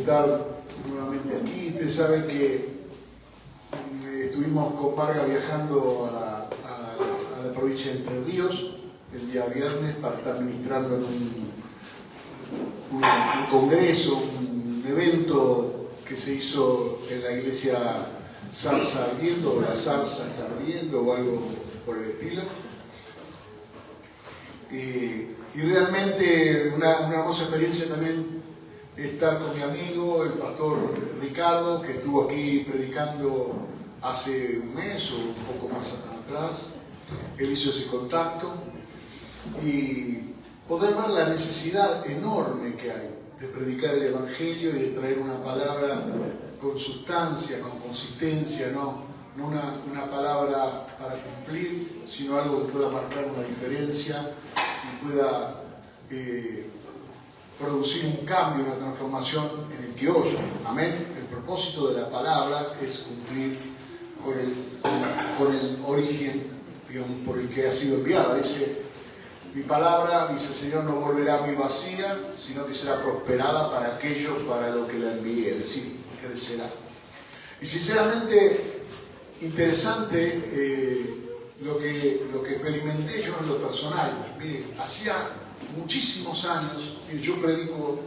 estar nuevamente aquí. Ustedes saben que estuvimos con Varga viajando a la provincia de Entre Ríos el día viernes para estar ministrando en un congreso, un evento que se hizo en la iglesia Zarza Ardiendo, o la Zarza está ardiendo, o algo por el estilo. Y realmente una hermosa experiencia también estar con mi amigo, el pastor Ricardo, que estuvo aquí predicando hace un mes o un poco más atrás. Él hizo ese contacto y poder ver la necesidad enorme que hay de predicar el Evangelio y de traer una palabra con sustancia, con consistencia, no una palabra para cumplir, sino algo que pueda marcar una diferencia y pueda producir un cambio, una transformación en el que oye. Amén. El propósito de la palabra es cumplir con el origen, digamos, por el que ha sido enviada. Dice, mi palabra, dice el Señor, no volverá a mí vacía, sino que será prosperada para aquello para lo que la envié, es decir, crecerá. Y sinceramente, interesante lo que experimenté yo en lo personal. Mire, hacía muchísimos años, yo predico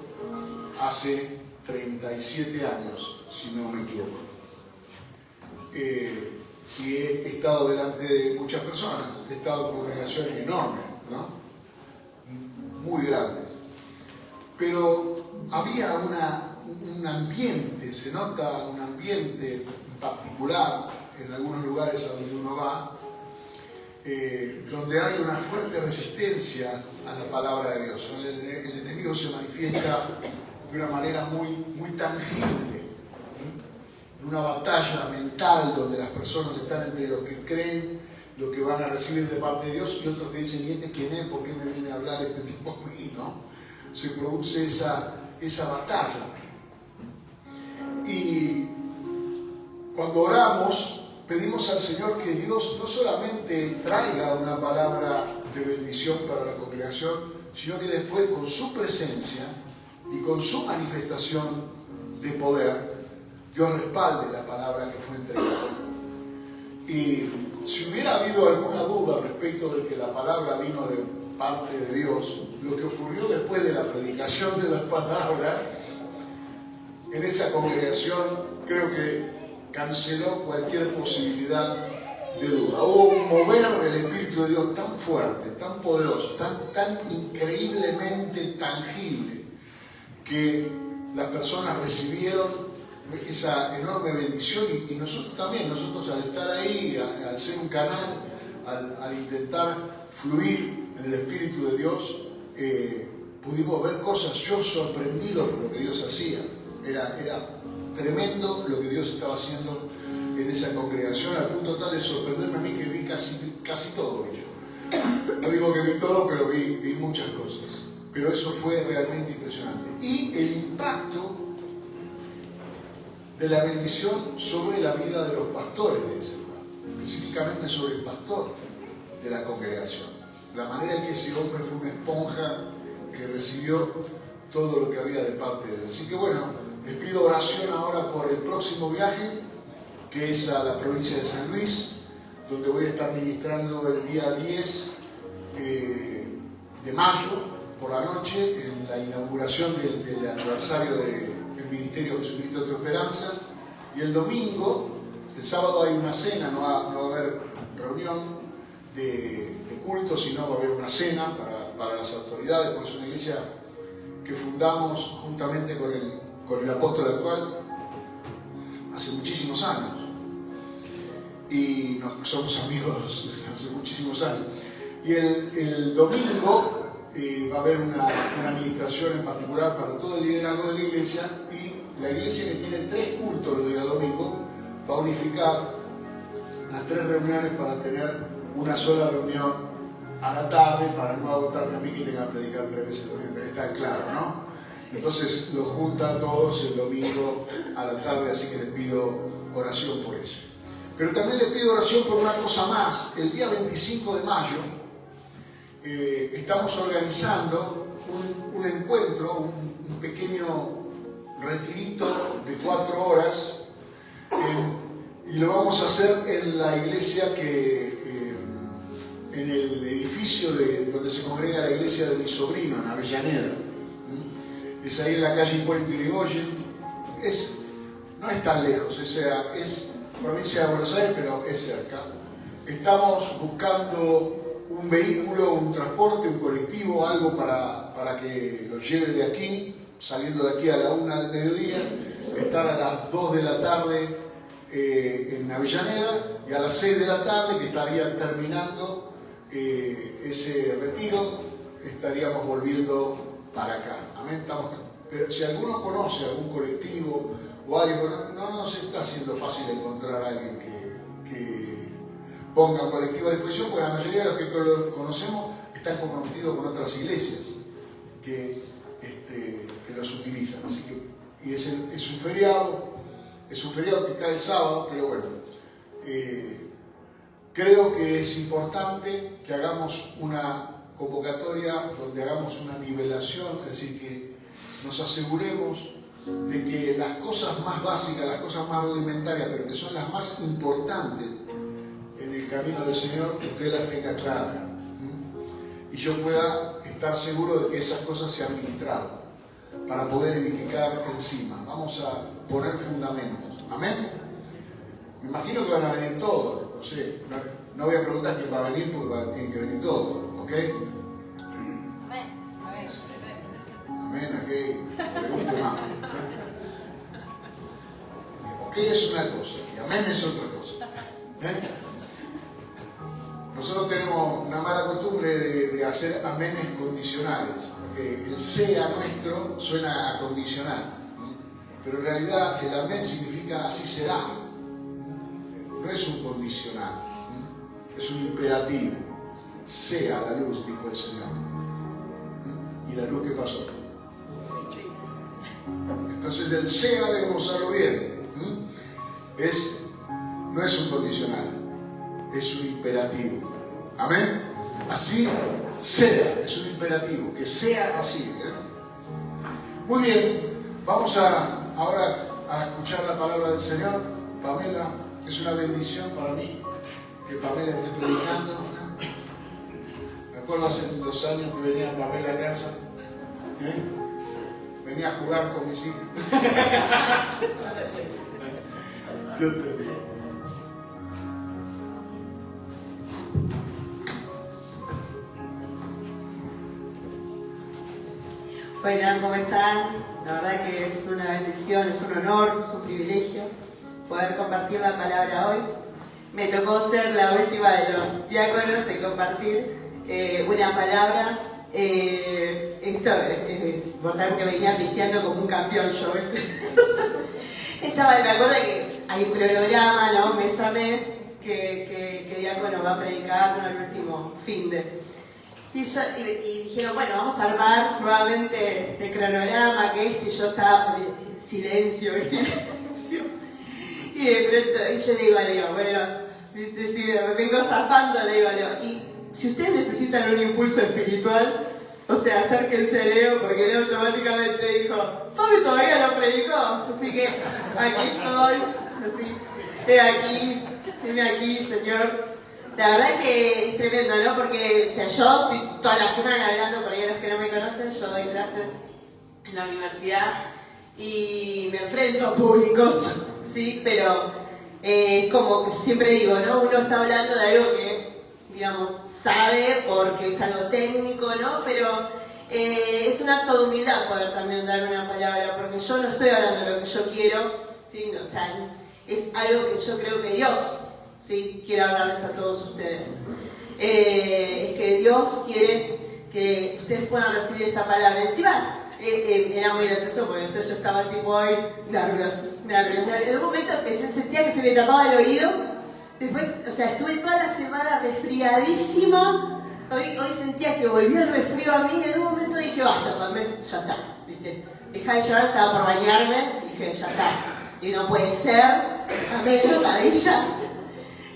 hace 37 años, si no me equivoco. Y he estado delante de muchas personas, he estado en congregaciones enormes, ¿no? Muy grandes. Pero había un ambiente, se nota un ambiente particular en algunos lugares a donde uno va, donde hay una fuerte resistencia a la palabra de Dios. El enemigo se manifiesta de una manera muy tangible, una batalla mental donde las personas están entre los que creen lo que van a recibir de parte de Dios y otros que dicen, ¿y este quién es? ¿Por qué me viene a hablar este tipo a mí? ¿No? Se produce esa batalla. Y cuando oramos, pedimos al Señor que Dios no solamente traiga una palabra de bendición para la congregación, sino que después con su presencia y con su manifestación de poder, Dios respalde la palabra que fue entregada. Y si hubiera habido alguna duda respecto de que la palabra vino de parte de Dios, lo que ocurrió después de la predicación de la palabra en esa congregación creo que canceló cualquier posibilidad de duda. Hubo un mover del Espíritu de Dios tan fuerte, tan poderoso, tan increíblemente tangible, que las personas recibieron esa enorme bendición y nosotros también, nosotros al estar ahí, al ser un canal, al intentar fluir en el Espíritu de Dios, pudimos ver cosas. Yo sorprendido por lo que Dios hacía. Era tremendo lo que Dios estaba haciendo en esa congregación, al punto tal de sorprenderme a mí que vi casi todo ello. No digo que vi todo, pero vi muchas cosas. Pero eso fue realmente impresionante. Y el impacto de la bendición sobre la vida de los pastores de ese lugar, específicamente sobre el pastor de la congregación. La manera en que ese hombre fue una esponja que recibió todo lo que había de parte de él. Así que bueno, les pido oración ahora por el próximo viaje, que es a la provincia de San Luis, donde voy a estar ministrando el día 10 de mayo por la noche, en la inauguración del aniversario del Ministerio Jesucristo de tu Esperanza, y el domingo, el sábado hay una cena, no va a haber reunión de culto, sino va a haber una cena para las autoridades, porque es una iglesia que fundamos juntamente con el apóstol actual hace muchísimos años, y somos amigos desde hace muchísimos años. Y el domingo va a haber una administración en particular para todo el liderazgo de la iglesia, y la iglesia, que tiene 3 cultos los días domingos, va a unificar las 3 reuniones para tener una sola reunión a la tarde, para no agotarme a mí que tenga que predicar 3 veces por día. Está claro, ¿no? Entonces los junta a todos el domingo a la tarde, así que les pido oración por eso. Pero también les pido oración por una cosa más. El día 25 de mayo estamos organizando un encuentro, un pequeño retirito de 4 horas y lo vamos a hacer en la iglesia en el edificio donde se congrega la iglesia de mi sobrino, en Avellaneda. Es ahí en la calle Hipólito Yrigoyen. No es tan lejos, es provincia de Buenos Aires, pero es cerca. Estamos buscando un vehículo, un transporte, un colectivo, algo para que lo lleve de aquí, saliendo de aquí a la 1 del mediodía, estar a las 2 de la tarde en Avellaneda, y a las 6 de la tarde, que estaría terminando ese retiro, estaríamos volviendo para acá. Amén. Pero si alguno conoce algún colectivo o algo, no nos está siendo fácil encontrar a alguien que ponga un colectivo a disposición, porque la mayoría de los que conocemos están comprometidos con otras iglesias que los utilizan. Así que, y es un feriado que cae el sábado, pero bueno, creo que es importante que hagamos una convocatoria donde hagamos una nivelación, es decir, que nos aseguremos de que las cosas más básicas, las cosas más rudimentarias, pero que son las más importantes en el camino del Señor, usted las tenga claras. Y yo pueda estar seguro de que esas cosas se han ministrado para poder edificar encima. Vamos a poner fundamentos. Amén. Me imagino que van a venir todos. No sé, no voy a preguntar quién va a venir porque tienen que venir todos. ¿Ok? Amén. Amén, aquí. Pregunte más. Ok es una cosa y amén es otra cosa. Nosotros tenemos una mala costumbre de hacer amenes condicionales, porque el sea nuestro suena a condicional, pero en realidad el amén significa así será. No es un condicional, es un imperativo. Sea la luz, dijo el Señor. ¿Y la luz qué pasó? Entonces del sea debemos usarlo bien. No es un condicional, es un imperativo. Amén. Así sea, es un imperativo, que sea así. Muy bien, vamos ahora a escuchar la palabra del Señor. Pamela, es una bendición para mí que Pamela esté predicando. Me acuerdo hace 2 años que venía Pamela a casa. Venía a jugar con mis hijos. Dios te bendiga. Bueno, ¿cómo están? La verdad que es una bendición, es un honor, es un privilegio poder compartir la palabra hoy. Me tocó ser la última de los diáconos en compartir una palabra. Esto es importante porque venía pisteando como un campeón yo. Me acuerdo que hay un cronograma, ¿no? Mes a mes, que diácono va a predicar, ¿no? El último fin de... Y dijeron, bueno, vamos a armar nuevamente el cronograma, y yo estaba en silencio. Y de pronto, yo le digo, bueno, me vengo zafando, le digo, y si ustedes necesitan un impulso espiritual, o sea, acérquense a Leo, porque Leo automáticamente dijo, Pablo todavía no predicó, así que aquí estoy, heme aquí, Señor. La verdad que es tremendo, ¿no? Porque yo estoy toda la semana hablando, por ahí a los que no me conocen, yo doy clases en la universidad y me enfrento a públicos, ¿sí? Pero como que siempre digo, ¿no? Uno está hablando de algo que, digamos, sabe porque es algo técnico, ¿no? Pero es un acto de humildad poder también dar una palabra, porque yo no estoy hablando de lo que yo quiero, ¿sí? O sea, es algo que yo creo que Dios... Sí, quiero hablarles a todos ustedes. Es que Dios quiere que ustedes puedan recibir esta palabra. Encima, era muy gracioso porque yo estaba tipo ahí nerviosa. En un momento sentía que se me tapaba el oído. Después, o sea, estuve toda la semana resfriadísima. Hoy sentía que volvía el resfrío a mí. Y en un momento dije, basta, Pamela, ya está. ¿Viste? Dejá de llorar, estaba por bañarme. Dije, ya está. Y no puede ser. Amén, tocadilla.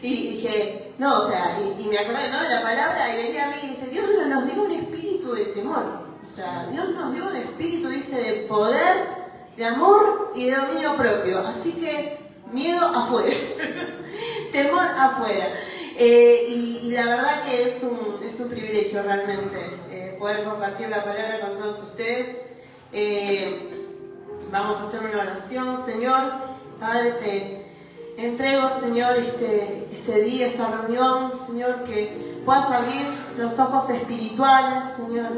Y dije, no, o sea, y me acordé, ¿no? La palabra, y venía a mí y dice, Dios no nos dio un espíritu de temor. O sea, Dios nos dio un espíritu, dice, de poder de amor y de dominio propio. Así que miedo afuera, temor afuera. Y la verdad que es un privilegio realmente poder compartir la palabra con todos ustedes. Vamos a hacer una oración. Señor, Padre, te entrego, Señor, este día, esta reunión, Señor, que puedas abrir los ojos espirituales, Señor,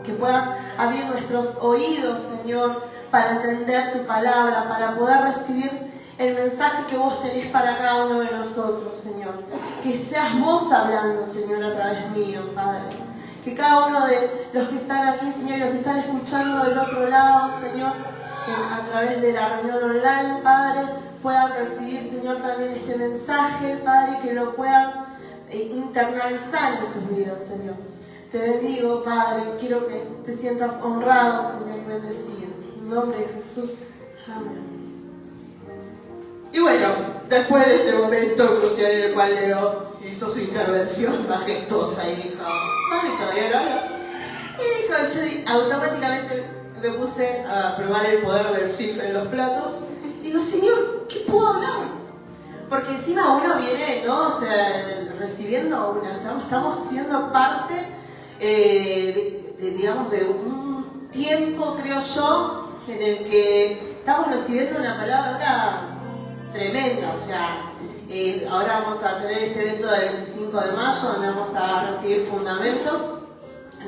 que puedas abrir nuestros oídos, Señor, para entender tu palabra, para poder recibir el mensaje que vos tenés para cada uno de nosotros, Señor. Que seas vos hablando, Señor, a través mío, Padre. Que cada uno de los que están aquí, Señor, y los que están escuchando del otro lado, Señor, a través de la reunión online, Padre, puedan recibir, Señor, también este mensaje, Padre, que lo puedan internalizar en sus vidas, Señor. Te bendigo, Padre, quiero que te sientas honrado, Señor, y bendecido. En nombre de Jesús. Amén. Y bueno, después de este momento crucial en el cual Leo hizo su intervención majestuosa y dijo, mami, todavía no hablo. Y dijo, yo automáticamente me puse a probar el poder del cifre de los platos. Digo, Señor, ¿qué puedo hablar? Porque encima uno viene, ¿no? O sea, recibiendo estamos siendo parte, digamos, de un tiempo, creo yo, en el que estamos recibiendo una palabra tremenda. O sea, ahora vamos a tener este evento del 25 de mayo, donde vamos a recibir fundamentos,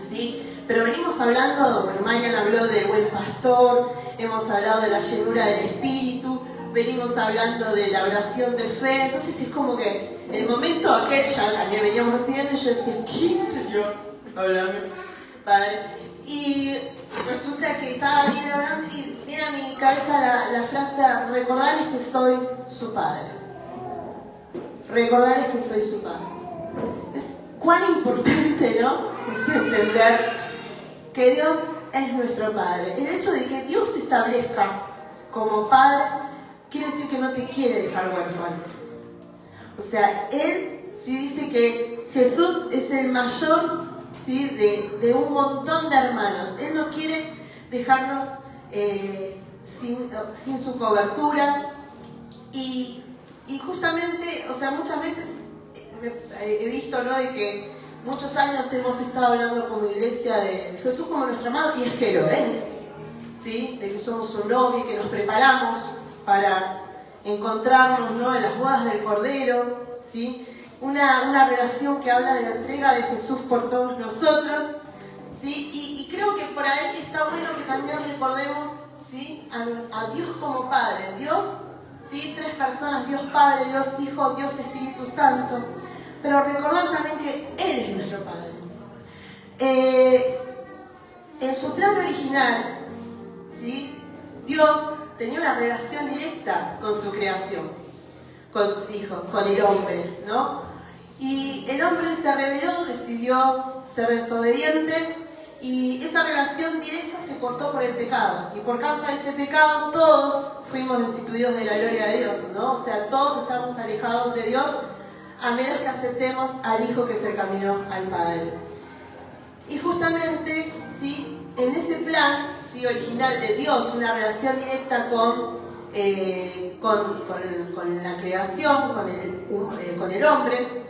¿sí? Pero venimos hablando, Marian habló del buen pastor, hemos hablado de la llenura del Espíritu, venimos hablando de la oración de fe. Entonces es como que el momento aquel ya también veníamos recibiendo y yo decía, ¿qué, Señor? Háblame, Padre. Y resulta que estaba ahí hablando y viene a mi cabeza la frase, recordarles que soy su Padre. Recordarles que soy su Padre. Es cuán importante, ¿no? Es entender que Dios es nuestro Padre. El hecho de que Dios se establezca como Padre quiere decir que no te quiere dejar huérfano. O sea, Él sí dice que Jesús es el mayor, ¿sí?, de un montón de hermanos. Él no quiere dejarnos sin su cobertura. Y justamente, o sea, muchas veces he visto, ¿no?, de que muchos años hemos estado hablando como iglesia de Jesús como nuestro amado, y es que lo es, ¿sí? De que somos su novio y que nos preparamos para encontrarnos, ¿no?, en las bodas del Cordero, ¿sí? Una relación que habla de la entrega de Jesús por todos nosotros, ¿sí? Y creo que por ahí está bueno que también recordemos, ¿sí?, a Dios como Padre. Dios, ¿sí?, tres personas: Dios Padre, Dios Hijo, Dios Espíritu Santo. Pero recordar también que Él es nuestro Padre. En su plan original, ¿sí?, Dios tenía una relación directa con su creación, con sus hijos, con el hombre, ¿no? Y el hombre se rebeló, decidió ser desobediente, y esa relación directa se cortó por el pecado. Y por causa de ese pecado todos fuimos destituidos de la gloria de Dios, ¿no? O sea, todos estamos alejados de Dios, a menos que aceptemos al Hijo que se caminó al Padre. Y justamente, ¿sí?, en ese plan, ¿sí?, original de Dios, una relación directa con la creación, con el hombre,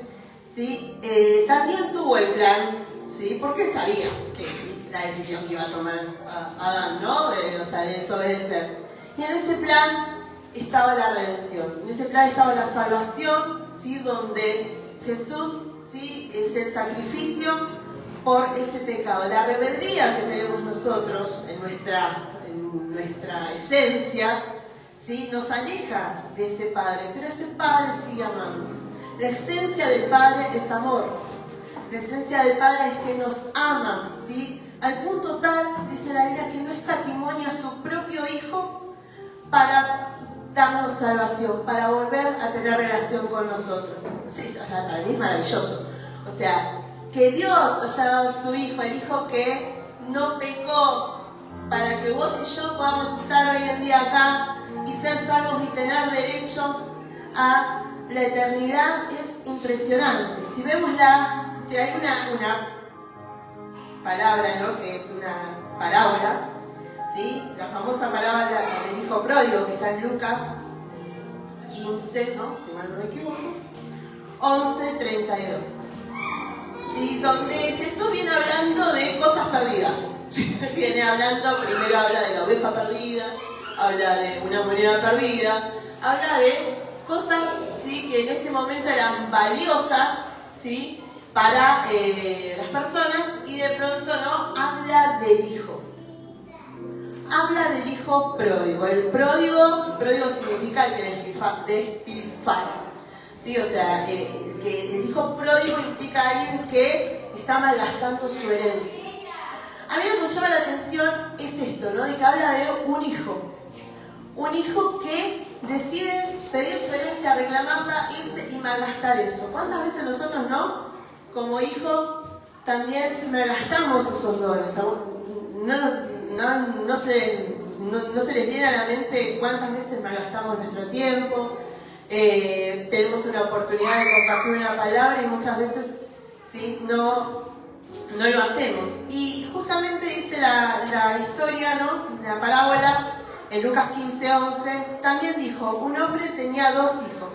¿sí?, también tuvo el plan, ¿sí?, porque sabía que la decisión que iba a tomar Adán, ¿no?, de desobedecer. Y en ese plan estaba la redención, en ese plan estaba la salvación, ¿sí?, donde Jesús, ¿sí?, es el sacrificio por ese pecado. La rebeldía que tenemos nosotros en nuestra esencia, ¿sí?, nos aleja de ese Padre, pero ese Padre sigue amando. La esencia del Padre es amor. La esencia del Padre es que nos ama, ¿sí?, al punto tal, dice la Biblia, que no escatimó a su propio Hijo para darnos salvación, para volver a tener relación con nosotros. Sí, o sea, para mí es maravilloso. O sea, que Dios haya dado a su Hijo, el Hijo que no pecó, para que vos y yo podamos estar hoy en día acá y ser salvos y tener derecho a la eternidad, es impresionante. Si vemos que hay una palabra, ¿no?, que es una parábola, ¿sí? La famosa parábola del hijo pródigo que está en Lucas 15, ¿no? Si mal no me equivoco, 11:32. ¿Sí? Donde Jesús viene hablando de cosas perdidas. Viene hablando, primero habla de la oveja perdida, habla de una moneda perdida, habla de cosas, ¿sí?, que en ese momento eran valiosas, ¿sí?, para las personas, y de pronto no habla del hijo. Habla del hijo pródigo. El pródigo significa el que despilfarra. ¿Sí? O sea, que el hijo pródigo implica a alguien que está malgastando su herencia. A mí lo que me llama la atención es esto, ¿no? De que habla de un hijo. Un hijo que decide pedir su herencia, reclamarla, irse y malgastar eso. ¿Cuántas veces nosotros no? Como hijos también malgastamos esos dones. No se les viene a la mente cuántas veces malgastamos nuestro tiempo. Tenemos una oportunidad de compartir una palabra y muchas veces, ¿sí?, no lo hacemos. Y justamente dice la historia, ¿no?, la parábola, en Lucas 15:11, también dijo: un hombre tenía 2 hijos,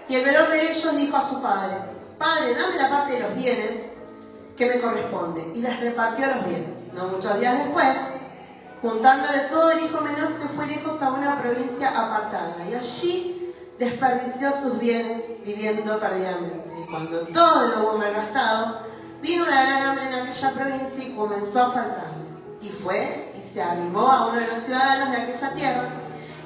y el menor de ellos dijo a su padre: Padre, dame la parte de los bienes que me corresponde. Y les repartió los bienes. No muchos días después, juntándole todo, el hijo menor se fue lejos a una provincia apartada, y allí desperdició sus bienes viviendo perdidamente. Y cuando todo lo hubo malgastado, vino una gran hambre en aquella provincia y comenzó a faltarle. Y fue y se arrimó a uno de los ciudadanos de aquella tierra,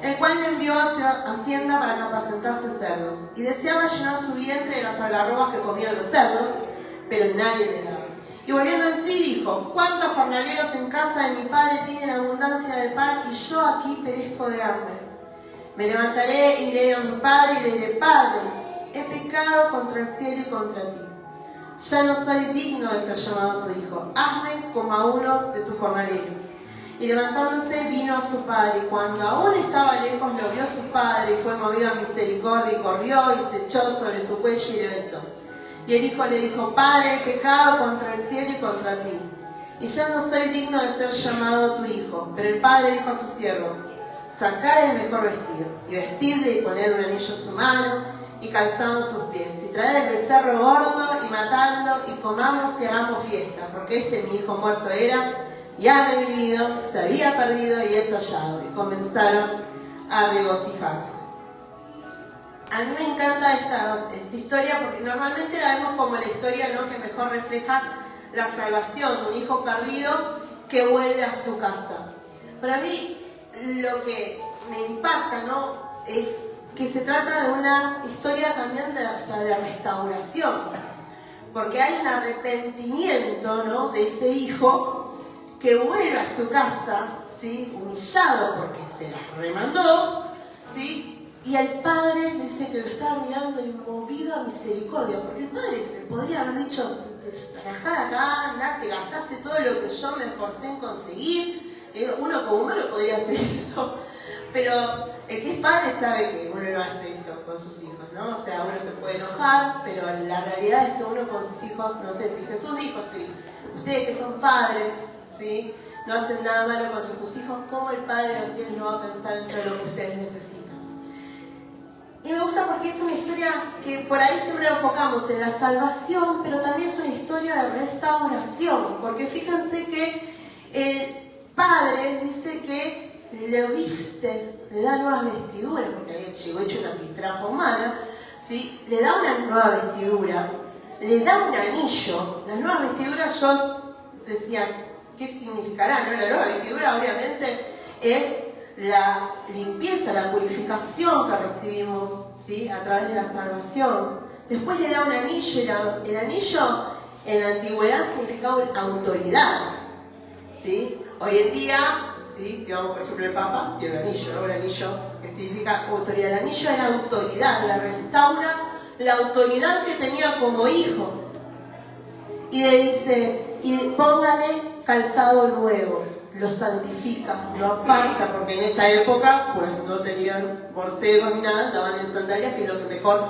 el cual le envió a su hacienda para que apacentase cerdos. Y deseaba llenar su vientre de las algarrobas que comían los cerdos, pero nadie le daba. Y volviendo en sí dijo: ¿cuántos jornaleros en casa de mi padre tienen abundancia de pan, y yo aquí perezco de hambre? Me levantaré, iré a mi padre y le diré: Padre, he pecado contra el cielo y contra ti. Ya no soy digno de ser llamado tu hijo. Hazme como a uno de tus jornaleros. Y levantándose vino a su padre, y cuando aún estaba lejos lo vio su padre, y fue movido a misericordia, y corrió y se echó sobre su cuello y le besó. Y el hijo le dijo: Padre, he pecado contra el cielo y contra ti, y ya no soy digno de ser llamado tu hijo. Pero el padre dijo a sus siervos: sacad el mejor vestido, y vestidle y poned un anillo en su mano, y calzado en sus pies, y traed el becerro gordo, y matadlo, y comamos y hagamos fiesta, porque mi hijo muerto era, y ha revivido, se había perdido y es hallado. Y comenzaron a regocijarse. A mí me encanta esta historia porque normalmente la vemos como la historia, ¿no?, que mejor refleja la salvación, un hijo perdido que vuelve a su casa. Pero a mí lo que me impacta, ¿no?, es que se trata de una historia también de restauración, porque hay un arrepentimiento, ¿no?, de ese hijo que vuelve a su casa, ¿sí?, humillado porque se las remandó, ¿sí?, y el padre dice que lo estaba mirando y movido a misericordia, porque el padre podría haber dicho: rajá de acá, anda, te gastaste todo lo que yo me esforcé en conseguir. Uno como humano podría hacer eso, pero el que es padre sabe que uno no hace eso con sus hijos, ¿no? O sea, uno se puede enojar, pero la realidad es que uno con sus hijos, no sé, si Jesús dijo: sí, ustedes que son padres, ¿sí?, no hacen nada malo contra sus hijos, ¿cómo el Padre de los cielos no va a pensar en todo lo que ustedes necesitan? Y me gusta porque es una historia que por ahí siempre enfocamos en la salvación, pero también es una historia de restauración, porque fíjense que el Padre dice que le viste, le da nuevas vestiduras, porque había llegó hecho una piltrafa humana, ¿sí?, le da una nueva vestidura, le da un anillo. Las nuevas vestiduras, yo decía, ¿qué significará? ¿No? La nueva vestidura obviamente es la limpieza, la purificación que recibimos, ¿sí?, a través de la salvación. Después le da un anillo, y el anillo en la antigüedad significaba autoridad, ¿sí? Hoy en día, ¿sí?, si vamos por ejemplo el Papa, tiene un anillo, ¿no?, un anillo que significa autoridad. El anillo era autoridad, la restaura la autoridad que tenía como hijo. Y le dice: y póngale calzado nuevo, lo santifica, lo aparta, porque en esa época pues no tenían borcegos ni nada, andaban en sandalias, que es lo que mejor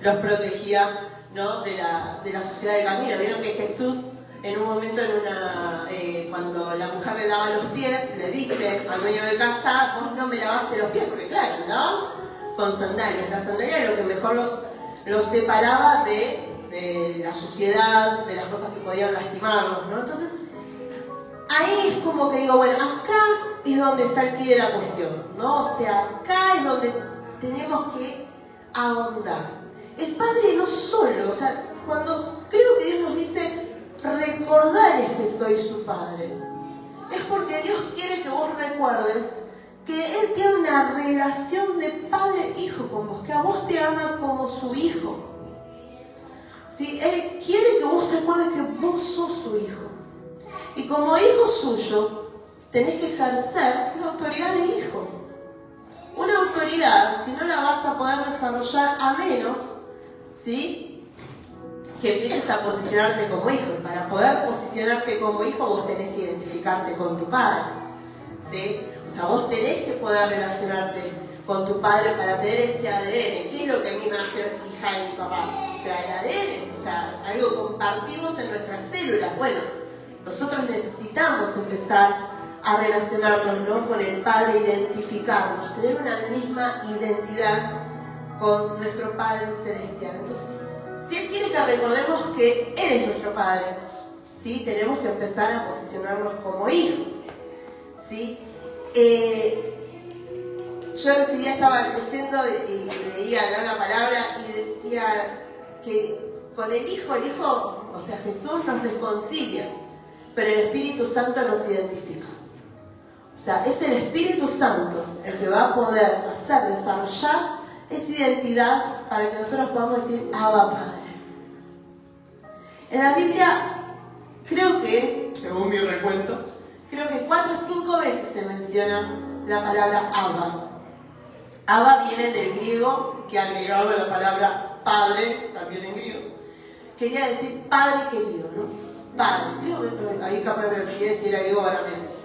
los protegía, ¿no?, de la suciedad del camino. Vieron que Jesús en un momento, cuando la mujer le lava los pies, le dice al dueño de casa, vos no me lavaste los pies, porque claro, andaban con sandalias. La sandalia era lo que mejor los separaba de la suciedad, de las cosas que podían lastimarlos, ¿no? Entonces, ahí es como que digo, bueno, acá es donde está el quid de la cuestión, ¿no? O sea, acá es donde tenemos que ahondar. El Padre no solo, o sea, cuando creo que Dios nos dice, recordarles que soy su Padre, es porque Dios quiere que vos recuerdes que Él tiene una relación de padre-hijo con vos, que a vos te ama como su hijo. ¿Sí? Él quiere que vos te acuerdes que vos sos su hijo. Y como hijo suyo, tenés que ejercer la autoridad de hijo. Una autoridad que no la vas a poder desarrollar a menos, ¿sí?, que empieces a posicionarte como hijo. Y para poder posicionarte como hijo, vos tenés que identificarte con tu padre, ¿sí? O sea, vos tenés que poder relacionarte con tu padre para tener ese ADN. ¿Qué es lo que a mí me hace hija de mi papá? O sea, el ADN, o sea, algo compartimos en nuestras células. Bueno, nosotros necesitamos empezar a relacionarnos, ¿no?, con el Padre, identificarnos, tener una misma identidad con nuestro Padre Celestial. Entonces, si Él quiere que recordemos que Él es nuestro Padre, ¿sí?, tenemos que empezar a posicionarnos como hijos, ¿sí? Yo estaba leyendo y leía, ¿no?, la palabra y decía que con el Hijo, o sea, Jesús nos reconcilia, pero el Espíritu Santo nos identifica. O sea, es el Espíritu Santo el que va a poder hacer desarrollar esa identidad para que nosotros podamos decir, Abba Padre. En la Biblia, creo que, según mi recuento, creo que 4 o 5 veces se menciona la palabra Abba. Abba viene del griego, que agregado la palabra Padre, también en griego, quería decir Padre querido, ¿no? Padre, creo que ahí capaz me olvidé si era griego o arameo.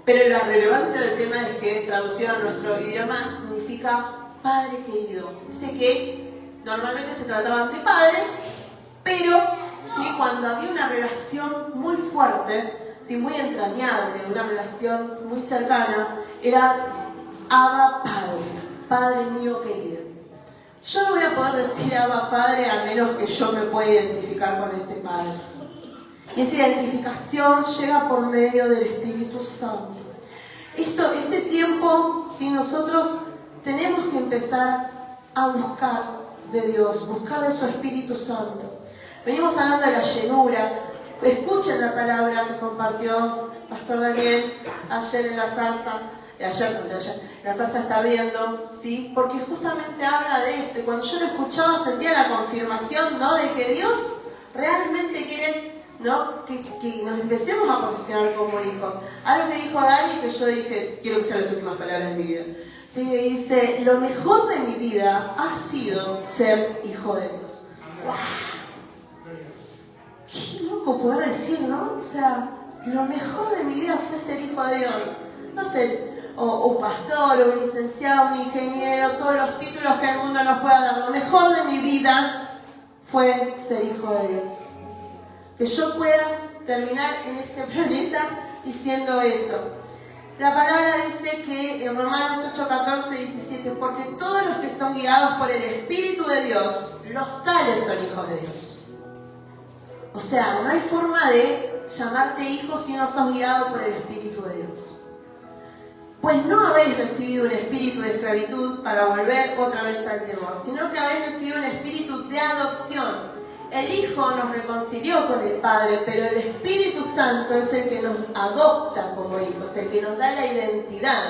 Pero la relevancia del tema es que traducido a nuestro idioma significa Padre querido. Dice que normalmente se trataban de padres, pero ¿sí?, cuando había una relación muy fuerte, ¿sí?, muy entrañable, una relación muy cercana, era Abba Padre, Padre mío querido. Yo no voy a poder decir Abba Padre a menos que yo me pueda identificar con ese Padre. Y esa identificación llega por medio del Espíritu Santo. Este tiempo, si nosotros tenemos que empezar a buscar de Dios, buscar de su Espíritu Santo. Venimos hablando de la llenura. Escuchen la palabra que compartió Pastor Daniel ayer en la zarza. La zarza está ardiendo, ¿sí? Porque justamente habla de eso. Cuando yo lo escuchaba sentía la confirmación, ¿no?, de que Dios realmente quiere, ¿no?, que nos empecemos a posicionar como hijos. Algo que dijo Dani, que yo dije, quiero que sean las últimas palabras de mi vida. Sí, dice, lo mejor de mi vida ha sido ser hijo de Dios. ¡Wow! Qué loco poder decir, ¿no? O sea, lo mejor de mi vida fue ser hijo de Dios. No sé, o un pastor, o un licenciado, un ingeniero, todos los títulos que el mundo nos pueda dar. Lo mejor de mi vida fue ser hijo de Dios. Que yo pueda terminar en este planeta diciendo esto. La palabra dice que en Romanos 8, 14, 17, porque todos los que son guiados por el Espíritu de Dios, los tales son hijos de Dios. O sea, no hay forma de llamarte hijo si no sos guiado por el Espíritu de Dios. Pues no habéis recibido un espíritu de esclavitud para volver otra vez al temor, sino que habéis recibido un espíritu de adopción. El Hijo nos reconcilió con el Padre, pero el Espíritu Santo es el que nos adopta como hijos, el que nos da la identidad,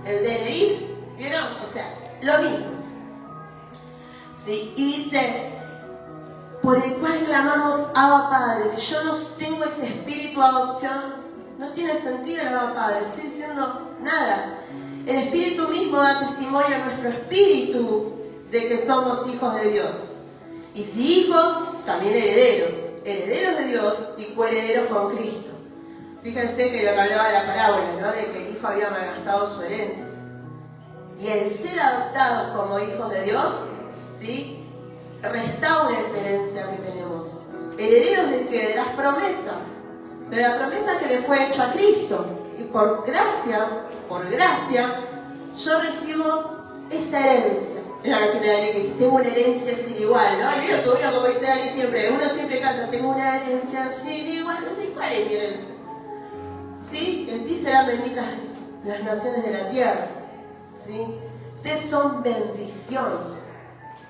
el DNI, ¿vieron? O sea, lo mismo. ¿Sí? Y dice, por el cual clamamos Abba Padre. Si yo no tengo ese espíritu de adopción, no tiene sentido el Abba Padre, estoy diciendo nada. El Espíritu mismo da testimonio a nuestro espíritu de que somos hijos de Dios. Y si hijos, también herederos. Herederos de Dios y coherederos con Cristo. Fíjense que lo que hablaba la parábola, ¿no?, de que el hijo había malgastado su herencia. Y el ser adoptados como hijos de Dios, ¿sí?, restaura esa herencia que tenemos. ¿Herederos de qué? De las promesas. de la promesa que le fue hecha a Cristo. Y por gracia, yo recibo esa herencia. Es la canción de Dani que dice, tengo una herencia sin igual, ¿no? Y mira que uno, como dice Dani siempre, uno siempre canta, tengo una herencia sin igual. No sé cuál es mi herencia. ¿Sí? En ti serán benditas las naciones de la tierra. ¿Sí? Ustedes son bendición.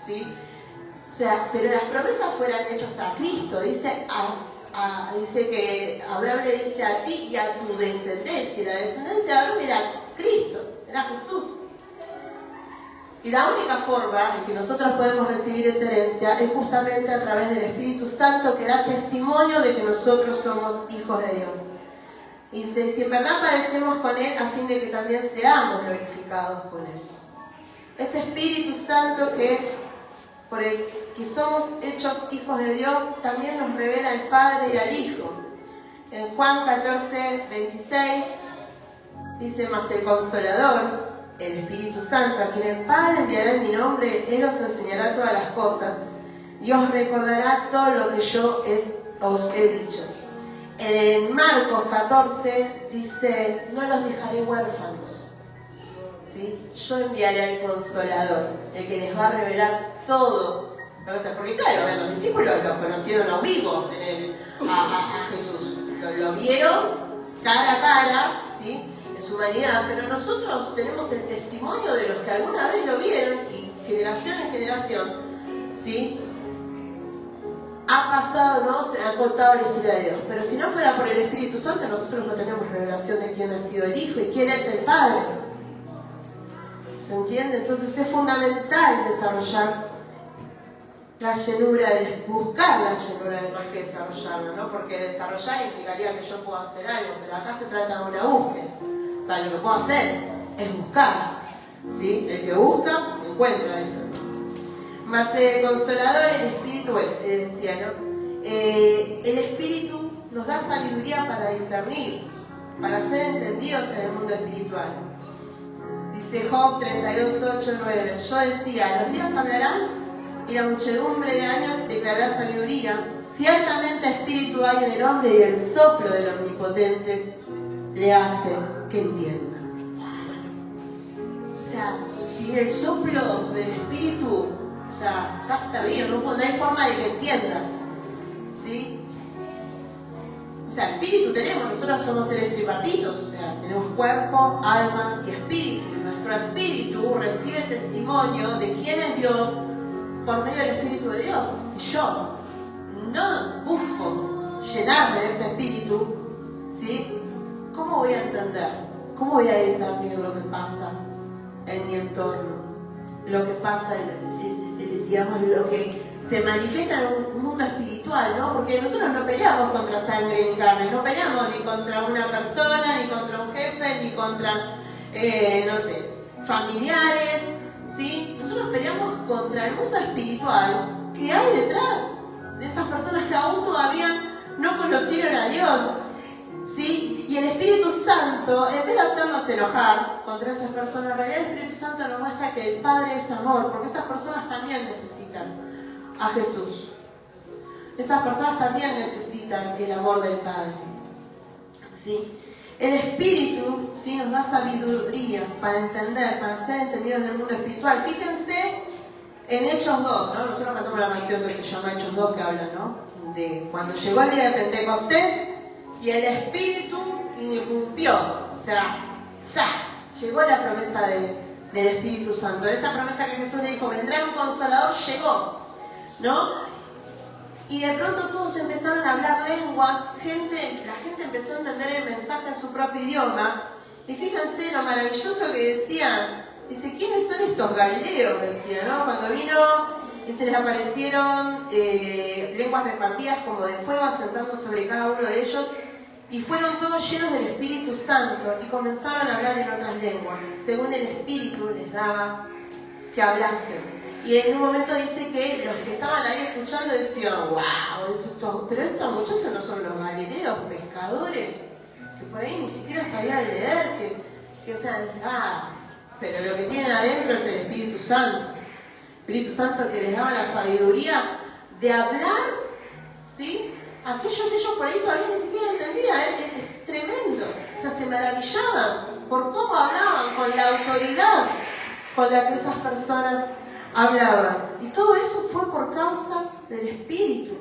¿Sí? O sea, pero las promesas fueran hechas a Cristo. Dice que Abraham le dice a ti y a tu descendencia. Y la descendencia de Abraham era Cristo, era Jesús. Y la única forma en que nosotros podemos recibir esa herencia es justamente a través del Espíritu Santo, que da testimonio de que nosotros somos hijos de Dios. Y dice, si en verdad padecemos con Él, a fin de que también seamos glorificados con Él. Ese Espíritu Santo por el que somos hechos hijos de Dios, también nos revela al Padre y al Hijo. En Juan 14, 26, dice, mas el Consolador, el Espíritu Santo, a quien el Padre enviará en mi nombre, Él os enseñará todas las cosas y os recordará todo lo que yo os he dicho. En Marcos 14 dice, no los dejaré huérfanos, ¿sí? Yo enviaré al Consolador, el que les va a revelar todo. Porque claro, los discípulos lo conocieron a vivo a Jesús. Lo vieron cara a cara, ¿sí? En su humanidad, pero nosotros tenemos el testimonio de los que alguna vez lo vieron y generación en generación, ¿sí? Ha pasado, ¿no? Se ha contado la historia de Dios. Pero si no fuera por el Espíritu Santo, nosotros no tenemos revelación de quién ha sido el Hijo y quién es el Padre. ¿Se entiende? Entonces es fundamental desarrollar la llenura, buscar la llenura más que desarrollarla, ¿no? Porque desarrollar implicaría que yo pueda hacer algo, pero acá se trata de una búsqueda. O sea, lo que puedo hacer es buscar, ¿sí? El que busca, encuentra eso. Mas el Consolador, el Espíritu, bueno, decía, ¿no? El Espíritu nos da sabiduría para discernir, para ser entendidos en el mundo espiritual. Dice Job 32, 8, 9. Yo decía, los días hablarán y la muchedumbre de años declarará sabiduría. Ciertamente espíritu hay en el hombre y el soplo del Omnipotente le hace que entienda. O sea, sin el soplo del Espíritu, o sea, estás perdido, no hay forma de que entiendas, ¿sí? O sea, espíritu tenemos, nosotros somos seres tripartitos, o sea, tenemos cuerpo, alma y espíritu. Nuestro espíritu recibe testimonio de quién es Dios por medio del Espíritu de Dios. Si yo no busco llenarme de ese espíritu, ¿sí? ¿Cómo voy a entender? ¿Cómo voy a discernir lo que pasa en mi entorno? Lo que pasa, digamos, lo que se manifiesta en un mundo espiritual, ¿no? Porque nosotros no peleamos contra sangre ni carne, no peleamos ni contra una persona, ni contra un jefe, ni contra, no sé, familiares, ¿sí? Nosotros peleamos contra el mundo espiritual que hay detrás de esas personas que aún todavía no conocieron a Dios, ¿sí? Y el Espíritu Santo, en vez de hacernos enojar contra esas personas, en realidad el Espíritu Santo nos muestra que el Padre es amor, porque esas personas también necesitan a Jesús. Esas personas también necesitan el amor del Padre, ¿sí? El Espíritu, ¿sí?, nos da sabiduría para entender, para ser entendidos en el mundo espiritual. Fíjense en Hechos 2, ¿no? Nosotros cantamos la canción que se llama Hechos 2, que habla, ¿no?, de cuando llegó el día de Pentecostés y el Espíritu irrumpió. O sea, ya llegó la promesa del Espíritu Santo. Esa promesa que Jesús le dijo, vendrá un Consolador, llegó, ¿no? Y de pronto todos empezaron a hablar lenguas, la gente empezó a entender el mensaje en su propio idioma. Y fíjense lo maravilloso que decían. Dice, ¿quiénes son estos galileos? Decía, ¿no? Cuando vino y se les aparecieron lenguas repartidas como de fuego asentando sobre cada uno de ellos, y fueron todos llenos del Espíritu Santo y comenzaron a hablar en otras lenguas, según el Espíritu les daba que hablasen. Y en un momento dice que los que estaban ahí escuchando decían, wow, pero estos muchachos no son los galileos, pescadores, que por ahí ni siquiera sabían leer, que o sea, pero lo que tienen adentro es el Espíritu Santo. Espíritu Santo que les daba la sabiduría de hablar, ¿sí?, aquello que ellos por ahí todavía ni siquiera entendían, es tremendo. O sea, se maravillaban por cómo hablaban, con la autoridad con la que esas personas hablaban. Y todo eso fue por causa del Espíritu.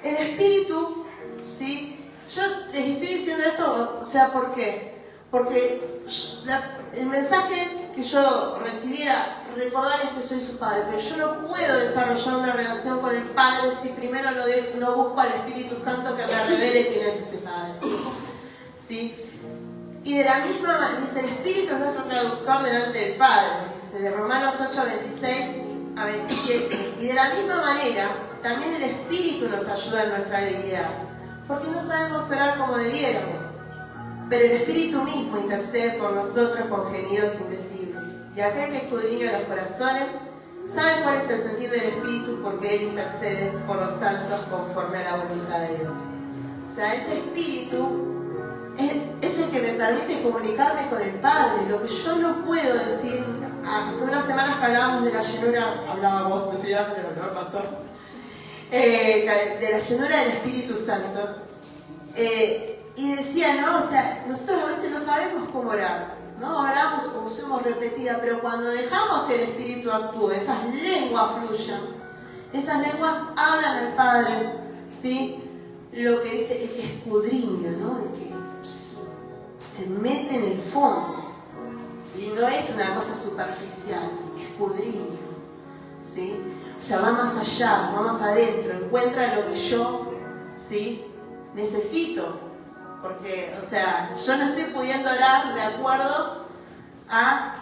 El Espíritu, ¿sí? Yo les estoy diciendo esto, o sea, ¿por qué? Porque el mensaje que yo recibiera, recordarles que soy su padre, pero yo no puedo desarrollar una relación con el Padre si primero no busco al Espíritu Santo que me revele quién es ese Padre. ¿Sí? Y de la misma manera, dice, el Espíritu es nuestro traductor delante del Padre, dice, de Romanos 8, 26 a 27. Y de la misma manera, también el Espíritu nos ayuda en nuestra debilidad, porque no sabemos orar como debiéramos. Pero el Espíritu mismo intercede por nosotros con gemidos indecibles. Y aquel que escudriña los corazones sabe cuál es el sentir del Espíritu, porque Él intercede por los santos conforme a la voluntad de Dios. O sea, ese Espíritu es el que me permite comunicarme con el Padre. Lo que yo no puedo decir, hace unas semanas que hablábamos de la llenura, hablábamos, decía, pero no, pastor, de la llenura del Espíritu Santo. Y decía, ¿no? O sea, nosotros a veces no sabemos cómo orar, ¿no? Oramos como somos repetidas, pero cuando dejamos que el Espíritu actúe, esas lenguas fluyan, esas lenguas hablan al Padre, ¿sí? Lo que dice el que escudriña, ¿no? El que se mete en el fondo, ¿sí? No es una cosa superficial, escudriña, ¿sí? O sea, va más allá, va más adentro, encuentra lo que yo, ¿sí? necesito. Porque, o sea, yo no estoy pudiendo orar de acuerdo a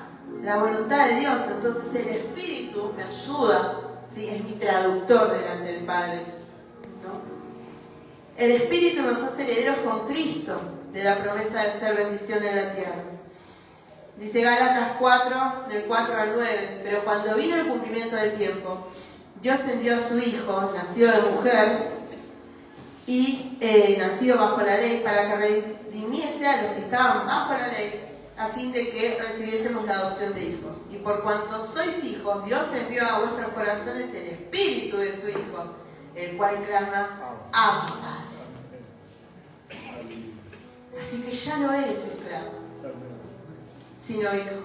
la voluntad de Dios. Entonces el Espíritu me ayuda, ¿sí? Es mi traductor delante del Padre, ¿no? El Espíritu nos hace herederos con Cristo de la promesa de ser bendición en la tierra. Dice Gálatas 4, del 4 al 9, pero cuando vino el cumplimiento del tiempo, Dios envió a su Hijo, nacido de mujer, y nacido bajo la ley, para que redimiese a los que estaban bajo la ley, a fin de que recibiésemos la adopción de hijos. Y por cuanto sois hijos, Dios envió a vuestros corazones el Espíritu de su Hijo, el cual clama, Abba, Padre. Así que ya no eres esclavo, sino hijo.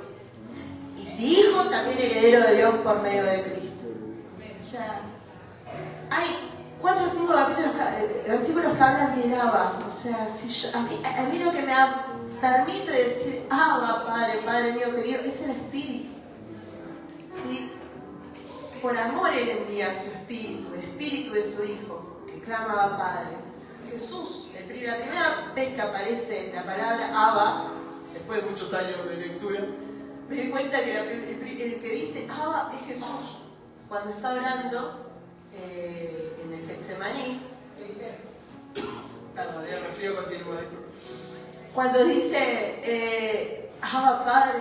Y si hijo, también heredero de Dios por medio de Cristo. O sea, hay 4 o 5 versículos que hablan del Abba. O sea, si a mí lo que me permite decir Abba, Padre, Padre mío querido, es el Espíritu. ¿Sí? Por amor Él envía su Espíritu, el Espíritu de su Hijo, que clama Abba, Padre. Jesús, la primera vez que aparece la palabra Abba, después de muchos años de lectura, me di cuenta que el que dice Abba es Jesús. Cuando está orando en el Getsemaní, perdón, el resfrío continúa. Cuando dice Abba, Padre,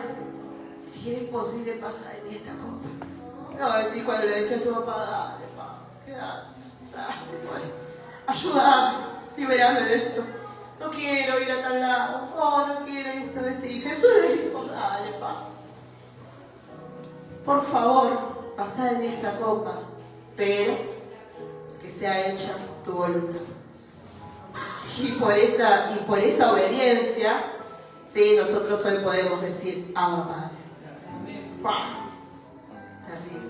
si es posible pasa de mí esta copa. No, decís cuando le decía a tu papá, dale, papá, quédate, ayúdame, liberame de esto. No quiero ir a tal lado, no quiero esto. Y Jesús le dijo, dale, papá, por favor, pasá de mí esta copa, pero que sea hecha tu voluntad. Y por esa obediencia, sí, nosotros hoy podemos decir, Abba, Padre. Terrible.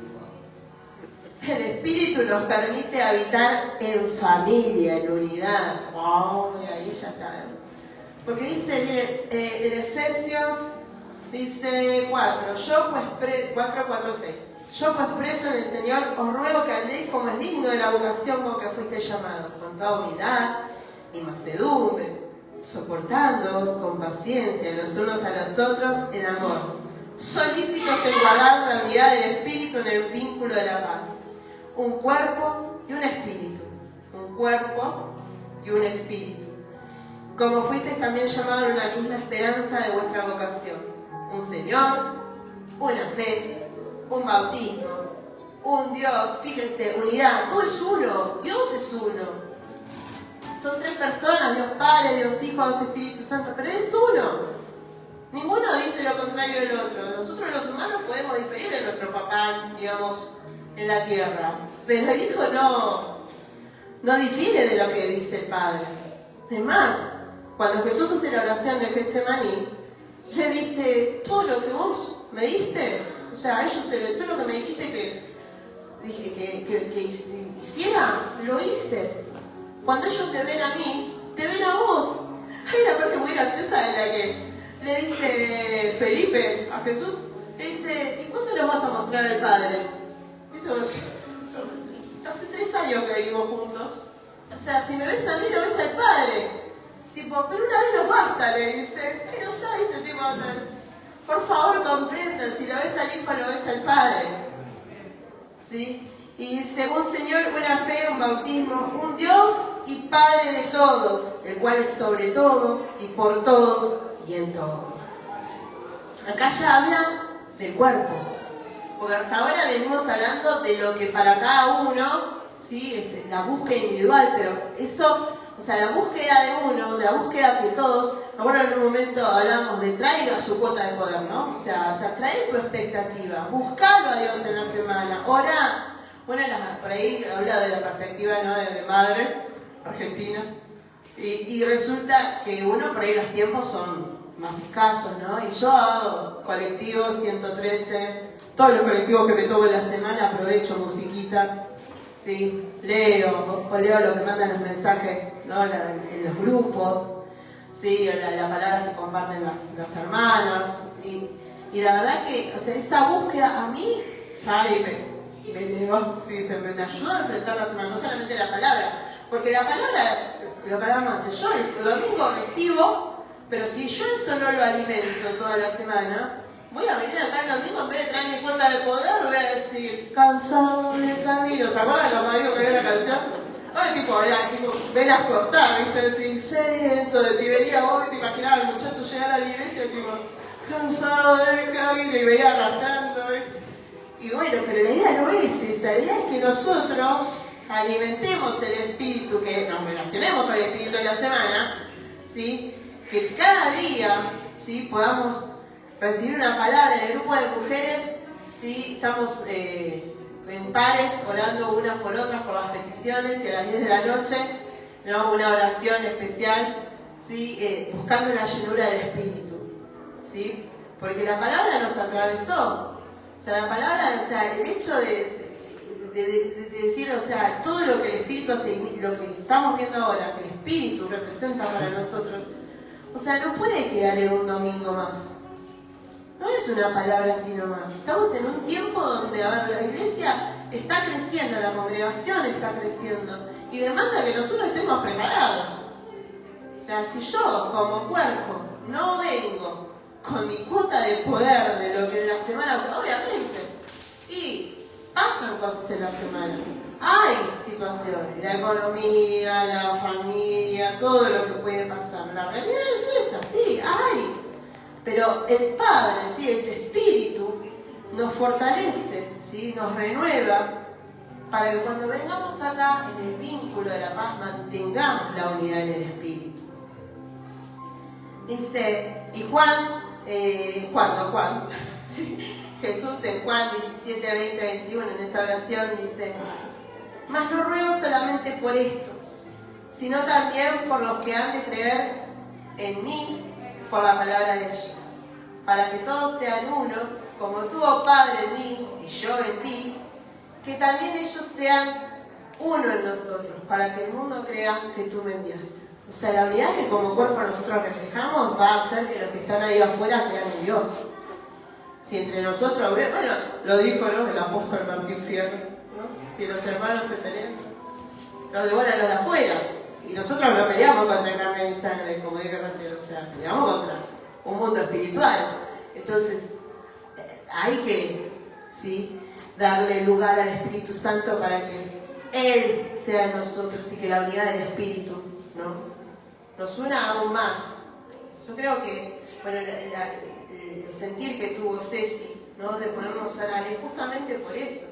El Espíritu nos permite habitar en familia, en unidad. Wow, y ahí ya está. Porque dice, miren, en Efesios, dice 4, 6. Yo pues preso en el Señor, os ruego que andéis como es digno de la vocación con que fuiste llamados, con toda humildad y mansedumbre, soportándoos con paciencia los unos a los otros en amor, solícitos en guardar la unidad del Espíritu en el vínculo de la paz. Un cuerpo y un espíritu. Un cuerpo y un espíritu. Como fuisteis también llamados en la misma esperanza de vuestra vocación. Un Señor, una fe, un bautismo, un Dios, fíjense, unidad, todo es uno, Dios es uno. Son 3 personas, Dios Padre, Dios Hijo, Dios Espíritu Santo, pero Él es uno. Ninguno dice lo contrario del otro. Nosotros los humanos podemos diferir de nuestro papá, digamos, en la tierra, pero el Hijo no. no difiere de lo que dice el Padre. Además, cuando Jesús hace la oración de Getsemaní, le dice, todo lo que vos me diste, o sea, todo lo que me dijiste que hiciera, lo hice. Cuando ellos te ven a mí, te ven a vos. Hay una parte muy graciosa en la que le dice Felipe a Jesús, le dice, ¿y cuándo lo vas a mostrar al Padre? Hace 3 años que vivimos juntos. O sea, si me ves a mí, lo ves al Padre. Tipo, pero una vez no basta, le dice. Pero ya, viste, tipo, por favor, comprendan, si lo ves al Hijo, lo ves al Padre. ¿Sí? Y según Señor, una fe, un bautismo, un Dios y Padre de todos, el cual es sobre todos y por todos y en todos. Acá ya habla del cuerpo, porque hasta ahora venimos hablando de lo que para cada uno, ¿sí? Es la búsqueda individual, pero eso, o sea, la búsqueda de uno, la búsqueda que todos, ahora en un momento hablamos de traiga su cuota de poder, ¿no? O sea, trae tu expectativa, buscalo a Dios en la semana, ora. Bueno, por ahí habla de la perspectiva, ¿no? de madre argentina, y resulta que uno por ahí los tiempos son más escasos, ¿no? Y yo hago colectivos 113, todos los colectivos que me tomo en la semana aprovecho musiquita, ¿sí? Leo o leo lo que mandan los mensajes, ¿no? en los grupos, ¿sí? la palabra que comparten las hermanas, y la verdad que, o sea, esa búsqueda a mí, me leo, sí, me ayuda a enfrentar la semana, no solamente la palabra, porque la palabra, lo que hablamos antes, yo el domingo recibo, pero si yo eso no lo alimento toda la semana, voy a venir acá el domingo, en vez de traer mi cuota de poder, voy a decir, cansado del camino. ¿Se acuerdan lo que digo que había una canción? Ay, tipo, era tipo, velas cortar, ¿viste? Decir, siento de Tibería, vos te imaginabas al muchacho llegar a la iglesia, tipo, cansado del camino, y veía arrastrando, ¿viste? Y bueno, pero la idea no es esa, la idea es que nosotros alimentemos el espíritu, que nos relacionemos con el espíritu de la semana, ¿sí? Que cada día, ¿sí? podamos recibir una palabra en el grupo de mujeres, ¿sí? Estamos en pares orando unas por otras por las peticiones, y a las 10 de la noche, ¿no? Una oración especial, ¿sí? Buscando la llenura del espíritu, ¿sí? Porque la palabra nos atravesó. O sea, la palabra, o sea, el hecho de decir, o sea, todo lo que el Espíritu hace, lo que estamos viendo ahora, que el Espíritu representa para nosotros, o sea, no puede quedar en un domingo más. No es una palabra así nomás. Estamos en un tiempo donde, a ver, la iglesia está creciendo, la congregación está creciendo, y demanda que nosotros estemos preparados. O sea, si yo, como cuerpo, no vengo con mi cuota de poder de lo que en la semana, obviamente, y pasan cosas en la semana, hay situaciones, la economía, la familia, todo lo que puede pasar, la realidad es esa, sí, hay, pero el Padre, sí, el Espíritu nos fortalece, sí, nos renueva, para que cuando vengamos acá en el vínculo de la paz mantengamos la unidad en el Espíritu. Dice, y Juan, Jesús en Juan 17, 20, 21, en esa oración dice, mas no ruego solamente por estos, sino también por los que han de creer en mí por la palabra de ellos, para que todos sean uno, como tú, oh Padre, en mí y yo en ti, que también ellos sean uno en nosotros, para que el mundo crea que tú me enviaste. O sea, la unidad que como cuerpo nosotros reflejamos va a hacer que los que están ahí afuera crean en Dios. Si entre nosotros, bueno, lo dijo, ¿no?, el apóstol Martín Fierro, ¿no? Si los hermanos se pelean, los devoran los de afuera. Y nosotros no peleamos contra carne y sangre, como dije recién, o sea, peleamos contra un mundo espiritual. Entonces, hay que, ¿sí?, darle lugar al Espíritu Santo para que Él sea en nosotros y que la unidad del Espíritu, ¿no?, nos una aún más. Yo creo que, bueno, el sentir que tuvo Ceci, ¿no?, de ponernos a orar es justamente por eso,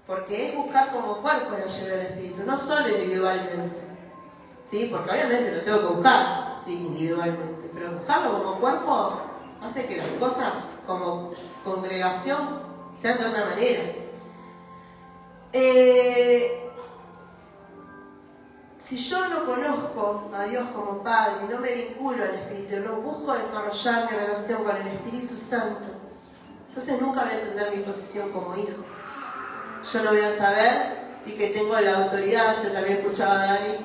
porque es buscar como cuerpo la llenura del Espíritu, no solo individualmente, ¿sí?, porque obviamente lo tengo que buscar, sí, individualmente, pero buscarlo como cuerpo hace que las cosas como congregación sean de otra manera. si yo no conozco a Dios como Padre, no me vinculo al Espíritu, no busco desarrollar mi relación con el Espíritu Santo, entonces nunca voy a entender mi posición como hijo. Yo no voy a saber si que tengo la autoridad. Yo también escuchaba a Dani,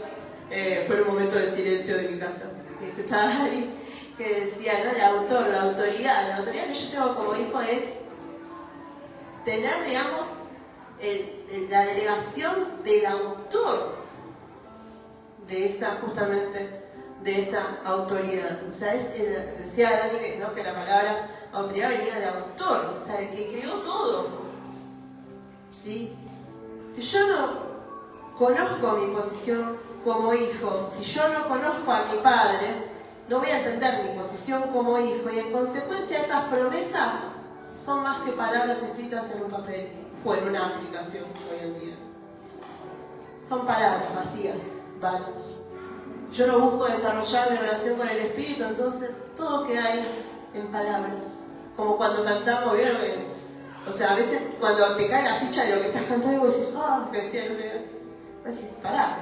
fue un momento de silencio de mi casa, escuchaba a Dani que decía, ¿no? La autoridad que yo tengo como hijo es tener, digamos, la delegación del autor de esa, justamente, de esa autoridad. O sea, decía Dani que, ¿no? que la palabra autoridad venía de autor, o sea, el que creó todo. ¿Sí? Si yo no conozco mi posición como hijo, si yo no conozco a mi padre, no voy a entender mi posición como hijo, y en consecuencia esas promesas son más que palabras escritas en un papel o en una aplicación hoy en día. Son palabras vacías, vanas. Yo no busco desarrollar mi relación con el Espíritu, entonces todo queda ahí en palabras. Como cuando cantamos, ¿vieron? O sea, a veces cuando te cae la ficha de lo que estás cantando, vos decís, que decía el otro día. Vos decís, pará.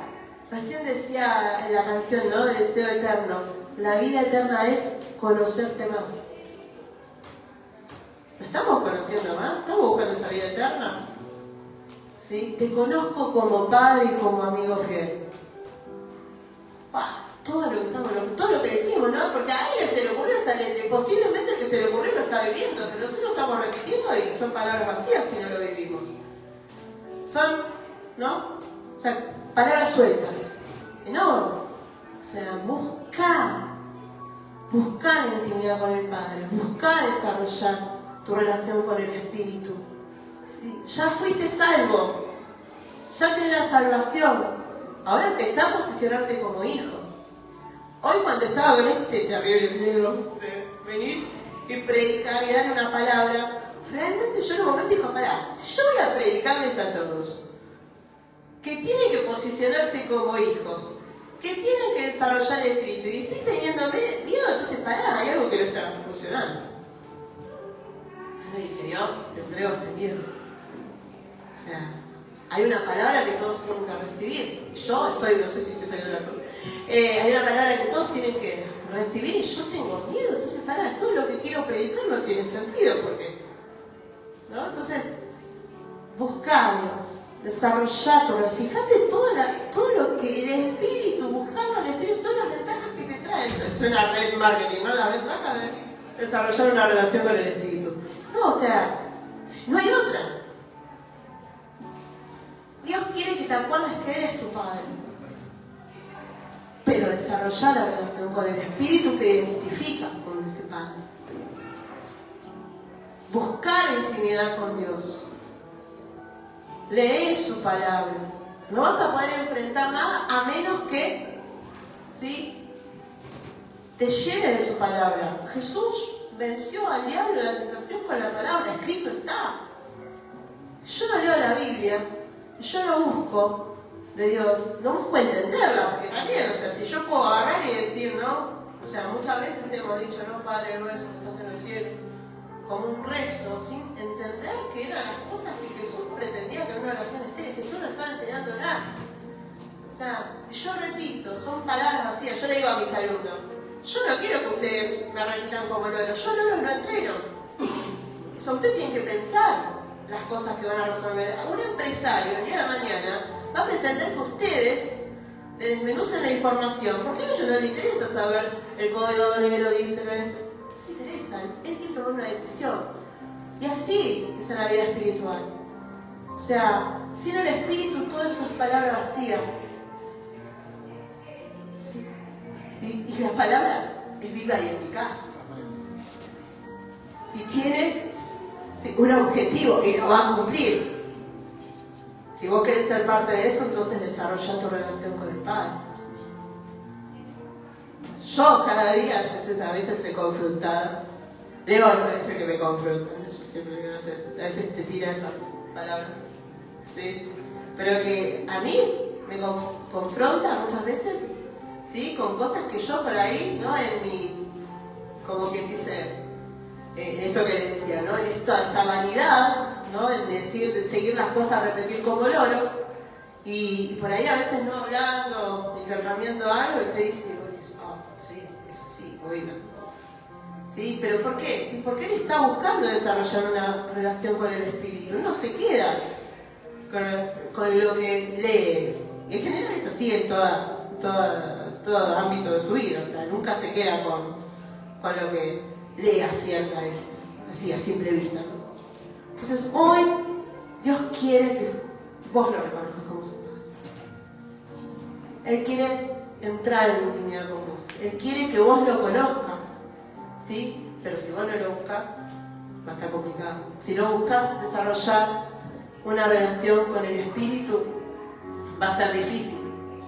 Recién decía en la canción, ¿no? Del deseo eterno. La vida eterna es conocerte más. ¿Lo estamos conociendo más? ¿Estamos buscando esa vida eterna? ¿Sí? Te conozco como padre y como amigo fiel. Todo lo que decimos, ¿no? Porque a alguien se le ocurrió esa letra, y posiblemente el que se le ocurrió lo está viviendo, pero nosotros lo estamos repitiendo y son palabras vacías si no lo vivimos. Son, ¿no? O sea, palabras sueltas. No. O sea, buscar intimidad con el Padre, buscar desarrollar tu relación con el Espíritu. ¿Sí? Ya fuiste salvo, ya tenés la salvación. Ahora empezá a posicionarte como hijo. Hoy cuando estaba con este terrible miedo de venir y predicar y dar una palabra, realmente yo en un momento dije, pará, si yo voy a predicarles a todos, que tienen que posicionarse como hijos, que tienen que desarrollar el Espíritu, y estoy teniendo miedo, entonces pará, hay algo que no está funcionando. Y dije, Dios, te entrego este miedo. O sea, hay una palabra que todos tienen que recibir. Y yo estoy, no sé si estoy saliendo de la cosa. Hay una palabra que todos tienen que recibir y yo tengo miedo. Entonces, pará, todo lo que quiero predicar no tiene sentido. Porque, ¿no? Entonces, buscarlos, desarrollarlos. Fíjate todo lo que el Espíritu, buscando al Espíritu, todas las ventajas que te trae. Suena red marketing, ¿no? La ventaja de desarrollar una relación con el Espíritu. No, o sea, no hay otra. Dios quiere que te acuerdes que Él es tu Padre. Pero desarrollar la relación con el Espíritu que identifica con ese Padre. Buscar intimidad con Dios. Leer su palabra. No vas a poder enfrentar nada a menos que, ¿sí?, te llene de su palabra. Jesús venció al diablo la tentación con la palabra. Escrito está. Si yo no leo la Biblia, yo no busco de Dios, no busco entenderla, porque también, o sea, si yo puedo agarrar y decir, ¿no? O sea, muchas veces hemos dicho, no, Padre nuestro que estás en el cielo, como un rezo, sin entender que eran las cosas que Jesús pretendía que en una oración esté. Jesús nos estaba enseñando a orar. O sea, yo repito, son palabras vacías. Yo le digo a mis alumnos, yo no quiero que ustedes me repitan como loro, yo loros no entreno. O sea, ustedes tienen que pensar las cosas que van a resolver. Un empresario el día de mañana va a pretender que ustedes le desmenucen la información, porque a ellos no les interesa saber el código negro, dice, no les interesa, él tiene que tomar una decisión. Y así es en la vida espiritual. O sea, sin el Espíritu todo eso es palabra vacía. ¿Sí? Y la palabra es viva y eficaz. Y tiene un objetivo y lo va a cumplir. Si vos querés ser parte de eso, entonces desarrolla tu relación con el Padre. Yo cada día a veces se confrontada. Leo no parece que me confrontan. Yo siempre a veces te tira esas palabras. ¿Sí? Pero que a mí me confronta muchas veces, ¿sí?, con cosas que yo por ahí, ¿no?, en mi, como quien dice, en esto que les decía, ¿no?, en esta vanidad, ¿no?, en decir, de seguir las cosas, repetir como loro, Y por ahí a veces no hablando, intercambiando algo, y te dice, y vos decís, sí, es así, oiga. ¿Sí? ¿Pero por qué? ¿Sí? Porque él está buscando desarrollar una relación con el Espíritu. Él no se queda con lo que lee. Y en general es así en todo ámbito de su vida. O sea, nunca se queda con lo que lee a cierta vista, así a simple vista, ¿no? Entonces hoy Dios quiere que vos lo reconozcas como su Padre. Él quiere entrar en intimidad con vos. Él quiere que vos lo conozcas, ¿sí? Pero si vos no lo buscas, va a estar complicado. Si no buscas desarrollar una relación con el Espíritu, va a ser difícil,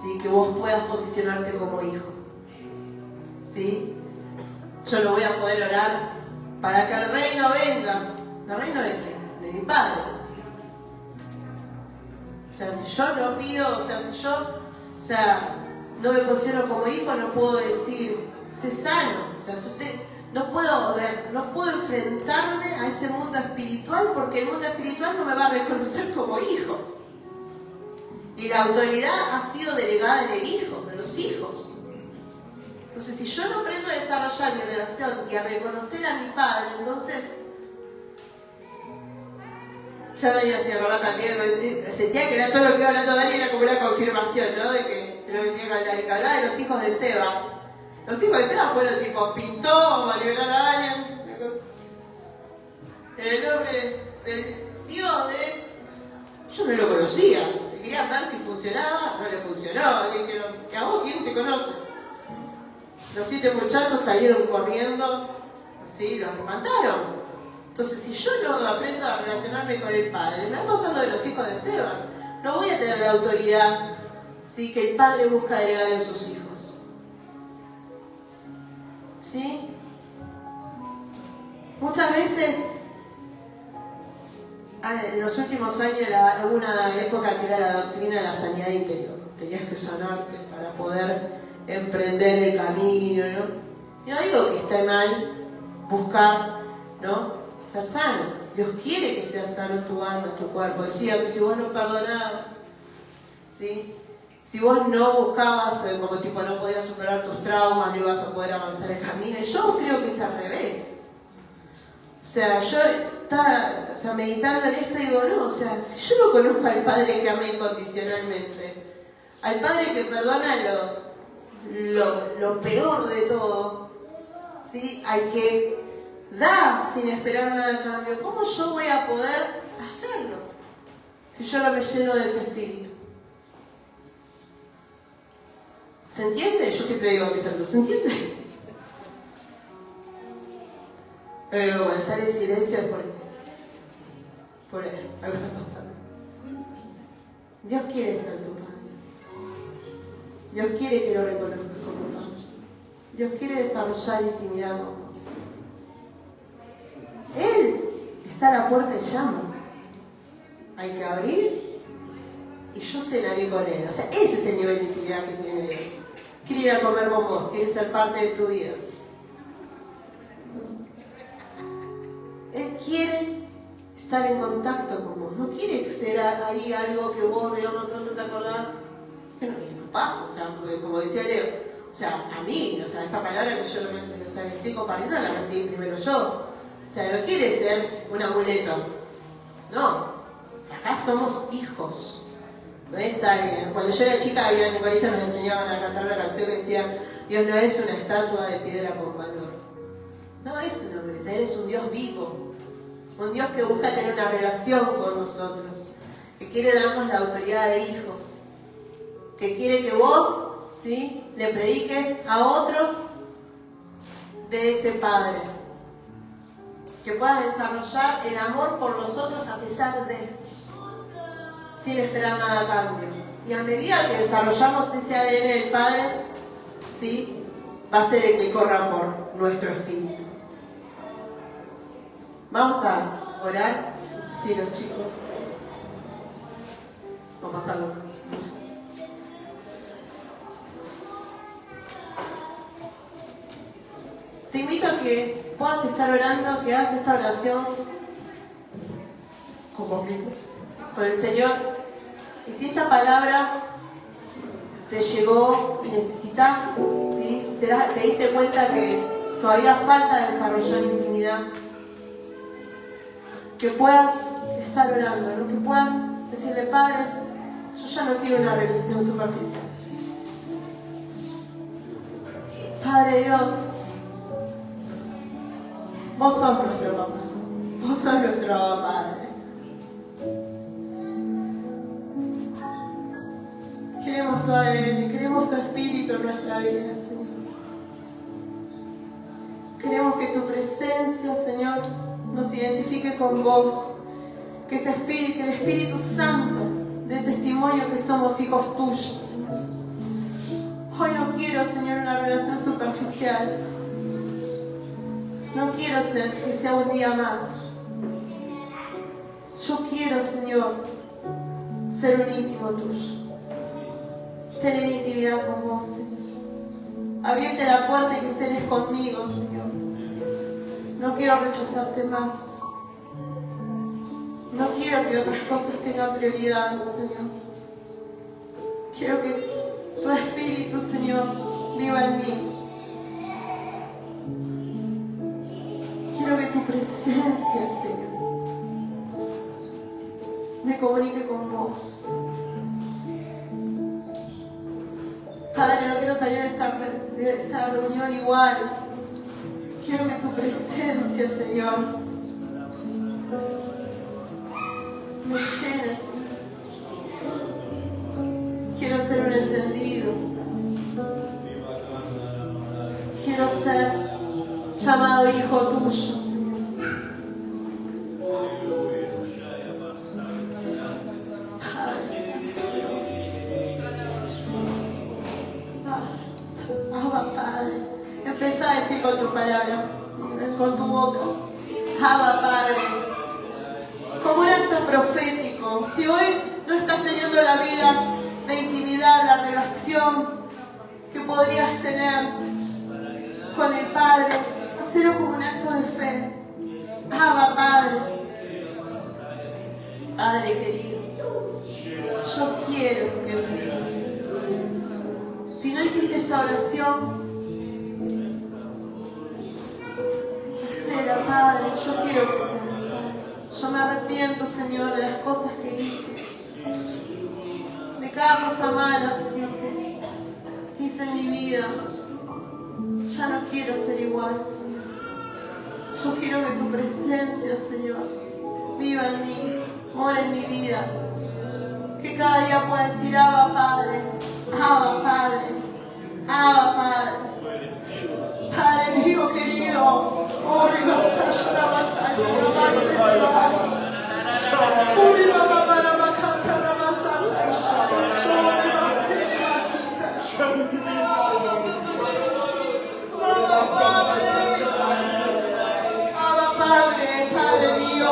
¿sí? Que vos puedas posicionarte como hijo, ¿sí? Yo no voy a poder orar para que el reino venga. ¿El reino de quién? De mi Padre. O sea, si yo no pido, si yo no me posiciono como hijo, no puedo decir, sé sano. O sea, si usted, no puedo enfrentarme a ese mundo espiritual porque el mundo espiritual no me va a reconocer como hijo. Y la autoridad ha sido delegada en el hijo, en los hijos. Entonces, si yo no aprendo a desarrollar mi relación y a reconocer a mi Padre, entonces ya nadie se acordaba también, sentía que era todo lo que iba hablando Dani era como una confirmación, ¿no? De que lo que tenía que hablar, y que hablaba de los hijos de Seba. Los hijos de Seba fueron tipo, pintó, vamos a liberar a alguien. En el nombre del Dios yo no lo conocía. Quería ver si funcionaba, no le funcionó. Le dijeron, ¿y a vos quién te conoce? Los 7 muchachos salieron corriendo, ¿sí? Los mataron. Entonces, si yo no aprendo a relacionarme con el Padre, me va a pasar lo de los hijos de Esteban. No voy a tener la autoridad, ¿sí? Que el Padre busca delegar en sus hijos. ¿Sí? Muchas veces, en los últimos años, hubo una época que era la doctrina de la sanidad interior. Tenías que sanarte para poder emprender el camino, ¿no? Y no digo que esté mal buscar, ¿no? Ser sano. Dios quiere que seas sano en tu alma, en tu cuerpo. Decía que si vos no perdonabas, ¿sí? Si vos no buscabas, como tipo no podías superar tus traumas, no ibas a poder avanzar el camino. Yo creo que es al revés. O sea, yo estaba meditando en esto y digo, no, o sea, si yo no conozco al Padre que ama incondicionalmente, al Padre que perdona lo peor de todo, ¿sí? Al que da sin esperar nada a cambio, ¿cómo yo voy a poder hacerlo si yo no me lleno de ese espíritu? ¿Se entiende? Yo siempre digo a mis alumnos, ¿se entiende? Pero al estar en silencio es por algo está pasando. Dios quiere ser tu Padre. Dios quiere que lo reconozcas como Padre. Dios quiere desarrollar intimidad con vos. Él está a la puerta y llama. Hay que abrir y yo cenaré con Él. O sea, ese es el nivel de intimidad que tiene Dios. Quiere ir a comer con vos, quiere ser parte de tu vida. Él quiere estar en contacto con vos. No quiere ser ahí algo que vos de uno pronto te acordás. Que no pasa. O sea, como decía Leo, o sea, a mí, o sea, esta palabra que yo estoy compartiendo la recibí primero yo. O sea, no quiere ser un amuleto. No. Acá somos hijos. No es alguien. Cuando yo era chica, había en el colegio nos enseñaban a cantar una canción que decía: Dios no es una estatua de piedra con valor. No es un amuleto, Él es un Dios vivo. Un Dios que busca tener una relación con nosotros. Que quiere darnos la autoridad de hijos. Que quiere que vos, ¿sí?, le prediques a otros de ese Padre. Que puedas desarrollar el amor por nosotros a pesar de, sin esperar nada a cambio. Y a medida que desarrollamos ese ADN del Padre, ¿sí?, va a ser el que corra por nuestro espíritu. Vamos a orar. Sí, los chicos. Vamos a pasarlo. Te invito a que puedas estar orando, que hagas esta oración con el Señor. Y si esta palabra te llegó y necesitas, ¿sí? te diste cuenta que todavía falta desarrollar intimidad, que puedas estar orando, ¿no? Que puedas decirle, Padre, yo ya no quiero una relación superficial. Padre Dios, vos sos nuestro papá, vos sos nuestro Padre. Queremos tu ADN, queremos tu espíritu en nuestra vida, Señor. Queremos que tu presencia, Señor, nos identifique con vos. Que ese espíritu, que el Espíritu Santo dé testimonio que somos hijos tuyos, Señor. Hoy no quiero, Señor, una relación superficial. No quiero que sea un día más. Yo quiero, Señor, ser un íntimo tuyo. Tener intimidad con vos, Señor. Abrirte la puerta y que cenes conmigo, Señor. No quiero rechazarte más. No quiero que otras cosas tengan prioridad, Señor. Quiero que tu Espíritu, Señor, viva en mí. Quiero que tu presencia, Señor, me comunique con vos. Padre, no quiero salir de esta reunión igual. Quiero que tu presencia, Señor, me llene, Señor. Quiero ser un entendido. Quiero ser llamado hijo tuyo, Señor. Abba, Padre. Empezá a decir con tu palabra, con tu boca. Abba, Padre. Como un acto profético. Si hoy no estás teniendo la vida de intimidad, la relación que podrías tener con el Padre, hacerlo como un acto de fe. Abba, Padre. Padre querido, yo quiero que me... Si no hiciste esta oración, hacela, Padre. Yo quiero que sea, Padre. Yo me arrepiento, Señor, de las cosas que hice. De cada cosa mala, Señor, que hice en mi vida. Ya no quiero ser igual, Señor. Yo quiero que tu presencia, Señor, viva en mí, mora en mi vida. Que cada día pueda decir, Abba, Padre, Abba, Padre, Abba, Padre. Padre mío querido, oh, Padre mío,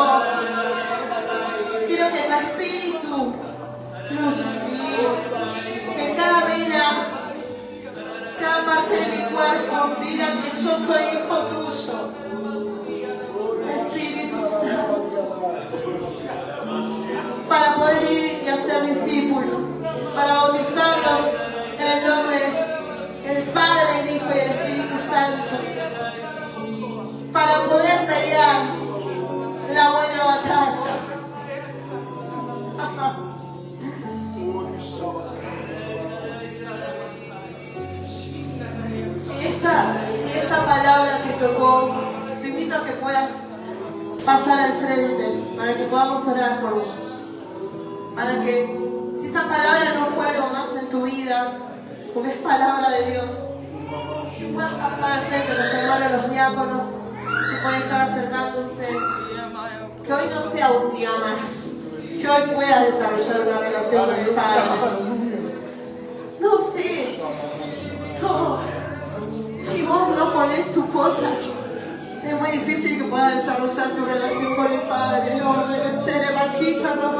quiero que tu espíritu fluya en mí, que cada vena, cada parte de mi cuerpo diga que yo soy hijo tuyo. Espíritu Santo, para poder ir y hacer discípulos, para bautizarlos en el nombre del Padre, el Hijo y el Espíritu Santo, para poder pelear la buena batalla. Si esta palabra te tocó, te invito a que puedas pasar al frente para que podamos orar por vos. Para que, si esta palabra no fue algo más en tu vida, porque es palabra de Dios, puedas pasar al frente, los hermanos, los diáconos, que pueden estar acercándose. Que hoy no sea un día más, que hoy puedas desarrollar una relación con el Padre. No sé, no. Si vos no pones tu cuota, es muy difícil que puedas desarrollar tu relación con el Padre. No, debe ser evangelista, no,